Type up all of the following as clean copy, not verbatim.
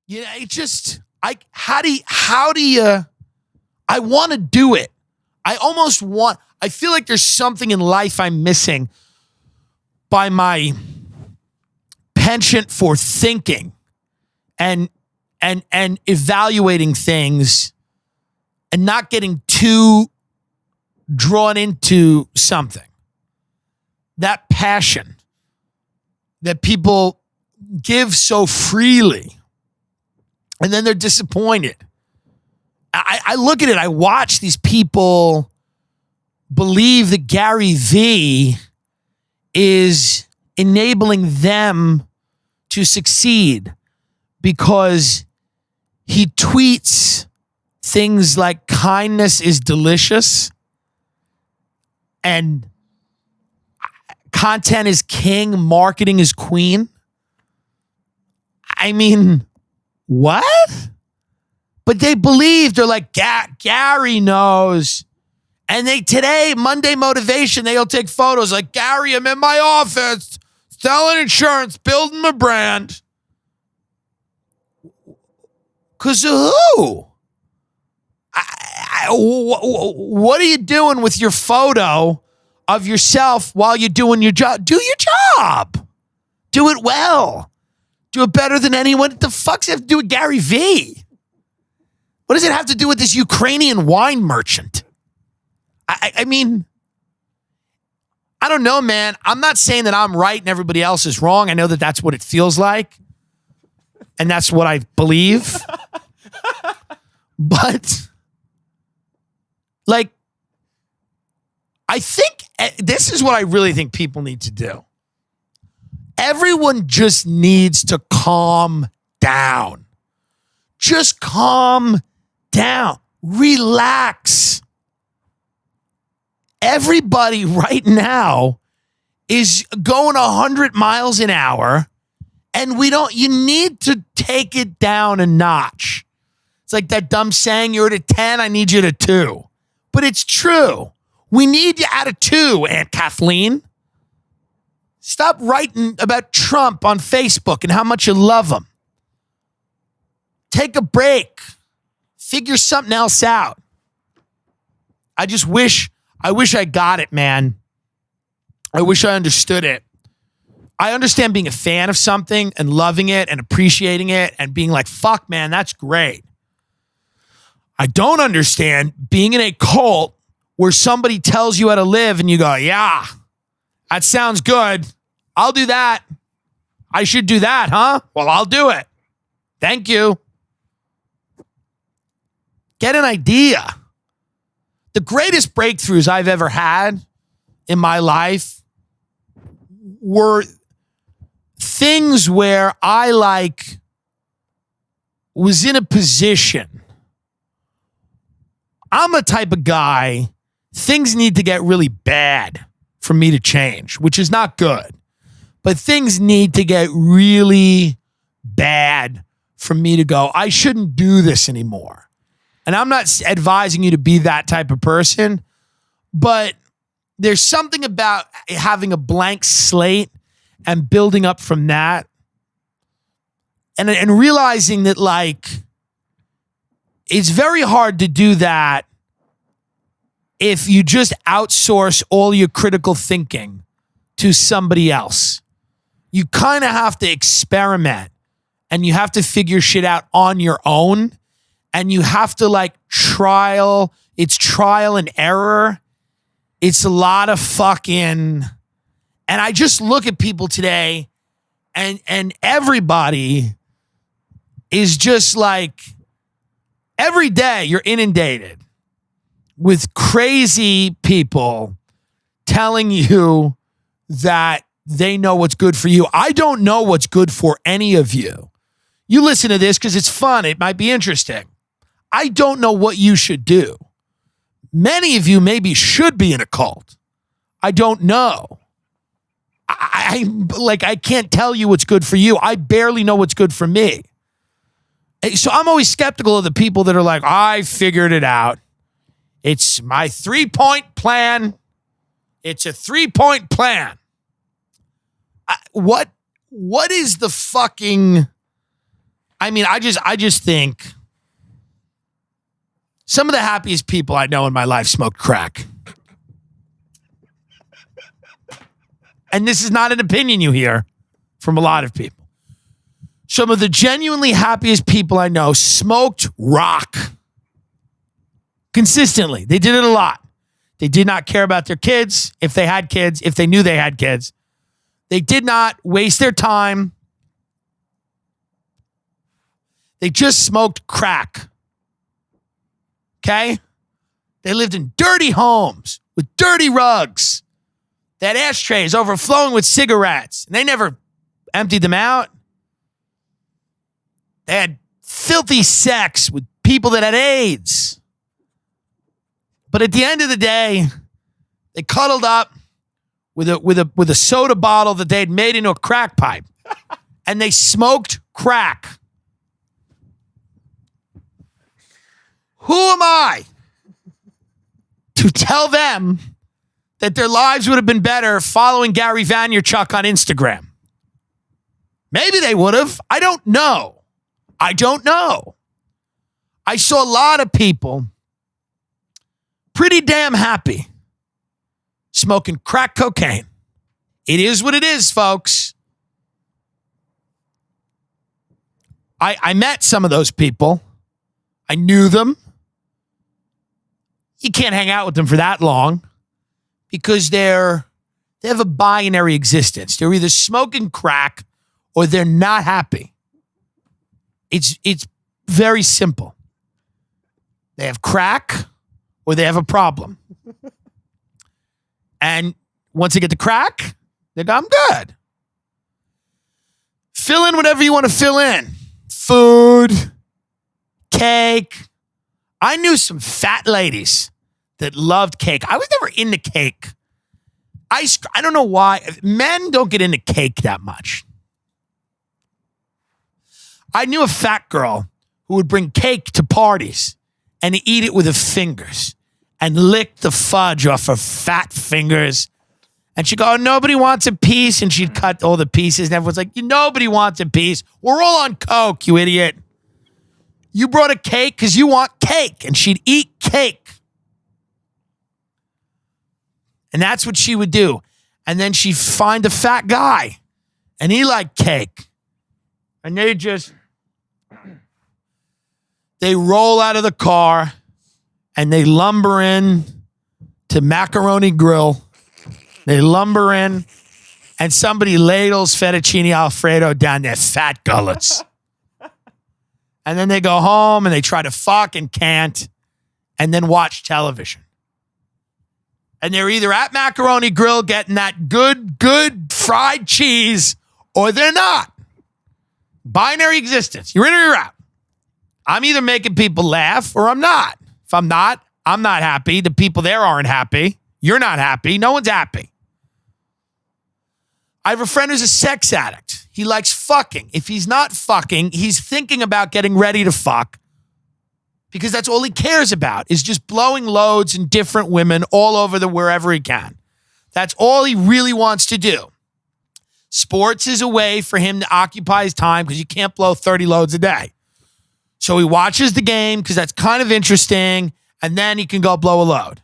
You know, it just, how do you, I want to do it. I feel like there's something in life I'm missing by my penchant for thinking and evaluating things and not getting too drawn into something. That passion that people give so freely, and then they're disappointed. I look at it, I watch these people believe that Gary Vee is enabling them to succeed because he tweets things like kindness is delicious and content is king, marketing is queen. I mean, what? But they believe, they're like, Gary knows. And today, Monday Motivation, they'll take photos like, Gary, I'm in my office, selling insurance, building my brand. Because of who? What are you doing with your photo of yourself while you're doing your job? Do your job. Do it well. Do it better than anyone. What the fuck's it have to do with Gary Vee? What does it have to do with this Ukrainian wine merchant? I mean, I don't know, man. I'm not saying that I'm right and everybody else is wrong. I know that that's what it feels like. And that's what I believe. But, like, I think this is what I really think people need to do. Everyone just needs to calm down. Just calm down. Relax. Everybody right now is going 100 miles an hour, and you need to take it down a notch. It's like that dumb saying, you're at a 10, I need you at a 2. But it's true. We need you at a 2, Aunt Kathleen. Stop writing about Trump on Facebook and how much you love him. Take a break. Figure something else out. I wish I got it, man. I wish I understood it. I understand being a fan of something and loving it and appreciating it and being like, fuck, man, that's great. I don't understand being in a cult where somebody tells you how to live and you go, yeah, that sounds good. I'll do that. I should do that, huh? Well, I'll do it. Thank you. Get an idea. The greatest breakthroughs I've ever had in my life were things where I was in a position. I'm a type of guy, things need to get really bad for me to change, which is not good. But things need to get really bad for me to go, I shouldn't do this anymore. And I'm not advising you to be that type of person, but there's something about having a blank slate and building up from that and realizing that, it's very hard to do that if you just outsource all your critical thinking to somebody else. You kind of have to experiment and you have to figure shit out on your own. And you have to trial and error. It's a lot of fucking, and I just look at people today and everybody is just every day you're inundated with crazy people telling you that they know what's good for you. I don't know what's good for any of you. You listen to this because it's fun. It might be interesting. I don't know what you should do. Many of you maybe should be in a cult. I don't know. I can't tell you what's good for you. I barely know what's good for me. So I'm always skeptical of the people that are like, I figured it out. It's my 3-point plan. It's a 3-point plan. What is the fucking I mean, I just think some of the happiest people I know in my life smoked crack. And this is not an opinion you hear from a lot of people. Some of the genuinely happiest people I know smoked rock consistently. They did it a lot. They did not care about their kids, if they had kids, if they knew they had kids. They did not waste their time. They just smoked crack. Okay? They lived in dirty homes with dirty rugs. They had ashtrays overflowing with cigarettes, and they never emptied them out. They had filthy sex with people that had AIDS. But at the end of the day, they cuddled up with a soda bottle that they had made into a crack pipe, and they smoked crack. Who am I to tell them that their lives would have been better following Gary Vaynerchuk on Instagram? Maybe they would have. I don't know. I saw a lot of people pretty damn happy smoking crack cocaine. It is what it is, folks. I met some of those people. I knew them. You can't hang out with them for that long because they have a binary existence. They're either smoking crack or they're not happy. It's very simple. They have crack or they have a problem. And once they get the crack, they go, I'm good. Fill in whatever you want to fill in. Food, cake. I knew some fat ladies that loved cake. I was never into cake. I don't know why. Men don't get into cake that much. I knew a fat girl who would bring cake to parties and eat it with her fingers and lick the fudge off her fat fingers. And she'd go, oh, nobody wants a piece. And she'd cut all the pieces. And everyone's like, nobody wants a piece. We're all on coke, you idiot. You brought a cake because you want cake. And she'd eat cake. And that's what she would do. And then she'd find a fat guy. And he liked cake. And they roll out of the car. And they lumber in to Macaroni Grill. They lumber in. And somebody ladles fettuccine Alfredo down their fat gullets. And then they go home and they try to fuck and can't. And then watch television. And they're either at Macaroni Grill getting that good fried cheese, or they're not. Binary existence. You're in or you're out. I'm either making people laugh or I'm not. If I'm not happy. The people there aren't happy. You're not happy. No one's happy. I have a friend who's a sex addict. He likes fucking. If he's not fucking, he's thinking about getting ready to fuck because that's all he cares about is just blowing loads in different women all over wherever he can. That's all he really wants to do. Sports is a way for him to occupy his time because you can't blow 30 loads a day. So he watches the game because that's kind of interesting, and then he can go blow a load.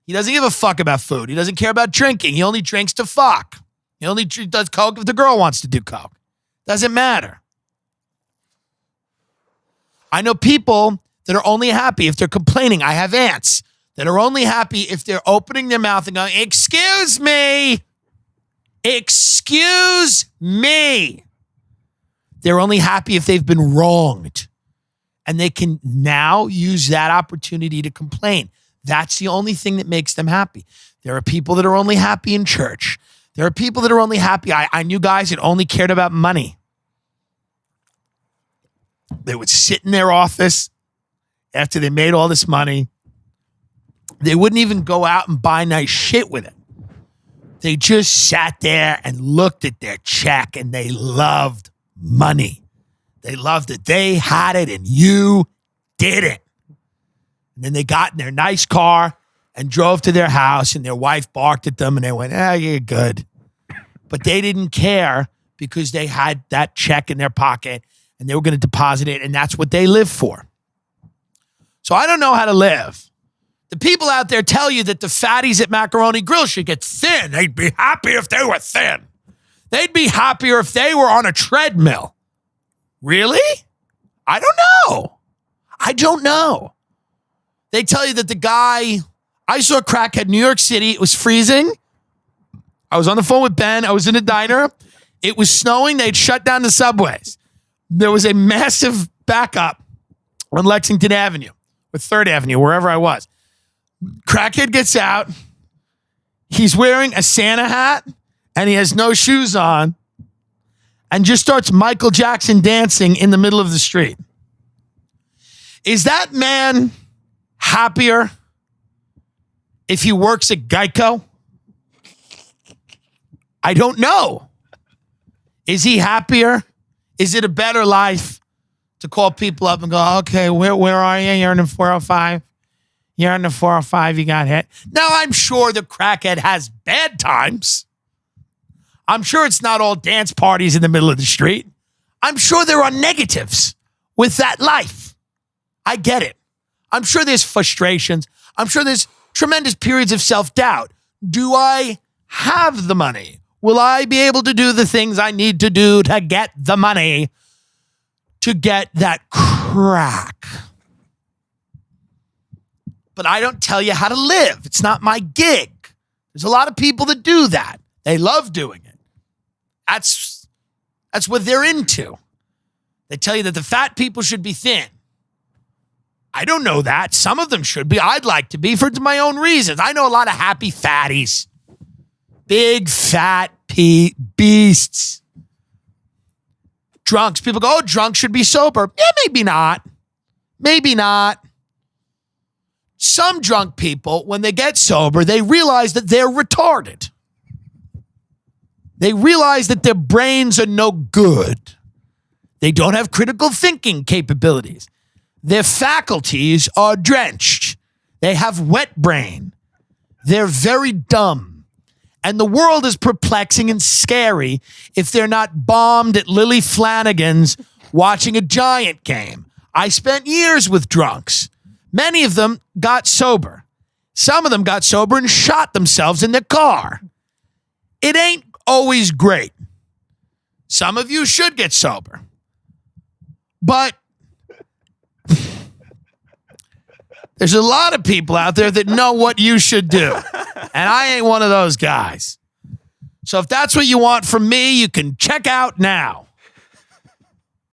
He doesn't give a fuck about food. He doesn't care about drinking. He only drinks to fuck. He only does coke if the girl wants to do coke. Doesn't matter. I know people that are only happy if they're complaining. I have aunts that are only happy if they're opening their mouth and going, excuse me. Excuse me. They're only happy if they've been wronged. And they can now use that opportunity to complain. That's the only thing that makes them happy. There are people that are only happy in church. There are people that are only happy. I knew guys that only cared about money. They would sit in their office after they made all this money. They wouldn't even go out and buy nice shit with it. They just sat there and looked at their check and they loved money. They loved it. They had it and you didn't. And then they got in their nice car and drove to their house and their wife barked at them and they went, you're good. But they didn't care because they had that check in their pocket and they were going to deposit it, and that's what they live for. So I don't know how to live. The people out there tell you that the fatties at Macaroni Grill should get thin. They'd be happy if they were thin. They'd be happier if they were on a treadmill. Really? I don't know. They tell you that the guy, I saw a crackhead in New York City. It was freezing. I was on the phone with Ben. I was in a diner. It was snowing. They'd shut down the subways. There was a massive backup on Lexington Avenue or 3rd Avenue, wherever I was. Crackhead gets out. He's wearing a Santa hat and he has no shoes on and just starts Michael Jackson dancing in the middle of the street. Is that man happier if he works at Geico? I don't know. Is he happier? Is it a better life to call people up and go, okay, where are you? You're in the 405. You're in the 405. You got hit. Now, I'm sure the crackhead has bad times. I'm sure it's not all dance parties in the middle of the street. I'm sure there are negatives with that life. I get it. I'm sure there's frustrations. I'm sure there's tremendous periods of self-doubt. Do I have the money? Will I be able to do the things I need to do to get the money to get that crack? But I don't tell you how to live. It's not my gig. There's a lot of people that do that. They love doing it. That's what they're into. They tell you that the fat people should be thin. I don't know that. Some of them should be. I'd like to be for my own reasons. I know a lot of happy fatties. Big fat beasts. Drunks. People go, oh, drunks should be sober. Yeah, maybe not. Maybe not. Some drunk people, when they get sober, they realize that they're retarded. They realize that their brains are no good. They don't have critical thinking capabilities. Their faculties are drenched. They have wet brain. They're very dumb. And the world is perplexing and scary if they're not bombed at Lily Flanagan's watching a Giant game. I spent years with drunks. Many of them got sober. Some of them got sober and shot themselves in their car. It ain't always great. Some of you should get sober. But there's a lot of people out there that know what you should do. And I ain't one of those guys. So if that's what you want from me, you can check out now.